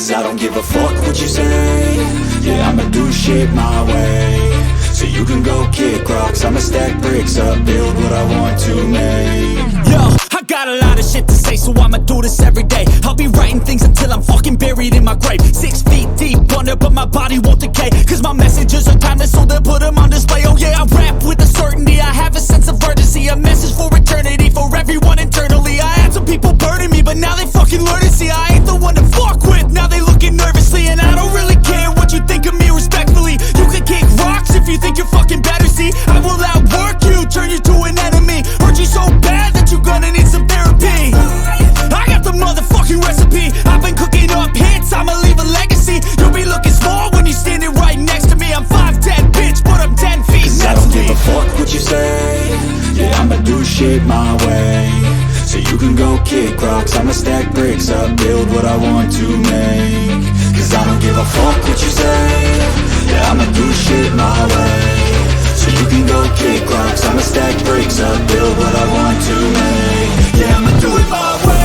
Cause I don't give a fuck what you say. Yeah, I'ma do shit my way. So you can go kick rocks, I'ma stack bricks up, build what I want to make. Yo, I got a lot of shit to say, so I'ma do this every day. I'll be writing things until I'm fucking buried in my grave. 6 feet deep under, but my body won't decay. Cause my messages are timeless, so they'll put them on display. Oh yeah, I rap with a certainty, I have a sense of urgency. A message for eternity, for everyone internally. I had some people burning me, but now they fucking learn to see I ain't the one to fuck with, now they looking nervously. And I don't really care what you think of me, respectfully. You can kick rocks if you think you're fucking better, see. I will outwork you, turn you to an enemy. Hurt you so bad that you're gonna need some therapy. I got the motherfucking recipe, I've been cooking up hits, I'ma leave a legacy. You'll be looking small when you're standing right next to me. I'm 5'10", bitch, but I'm 10 feet. Cause I don't give a fuck what you say. Yeah, I'ma do shit my way. So you can go kick rocks, I'ma stack bricks up, build what I want to make. Cause I don't give a fuck what you say. Yeah, I'ma do shit my way. So you can go kick rocks, I'ma stack bricks up, build what I want to make. Yeah, I'ma do it my way.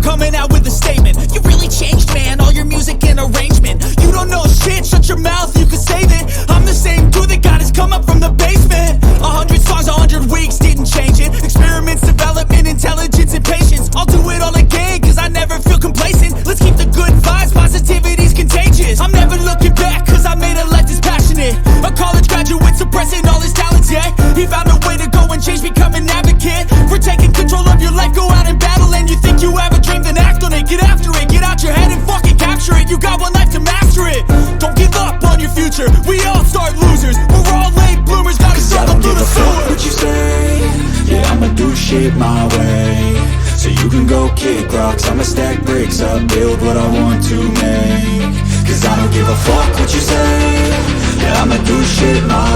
Coming out with a statement. You really changed, man, all your music and arrangement. You don't know shit, shut your mouth, you can save it. I'm the same dude that got his come up from the basement. 100 songs, 100 weeks, didn't change it. Experiments, development, intelligence, and patience. I'll do it all again, cause I never feel complacent. Let's keep the good vibes, positivity's contagious. I'm never looking back, cause I made a life that's passionate. A college graduate suppressing all his talents, yeah. He found a way to go and change, become an advocate. For taking control of your life, go out and battle. And you think you have a dream, then act on it. Get after it, get out your head and fucking capture it. You got one life to master it. Don't give up on your future, we all start losers. We're all late bloomers, gotta struggle through the sewer. What you say? Yeah, I'ma do shit my way. So you can go kick rocks, I'ma stack bricks up, build what I want to make. Cause I don't give a fuck what you say. Yeah, I'ma do shit my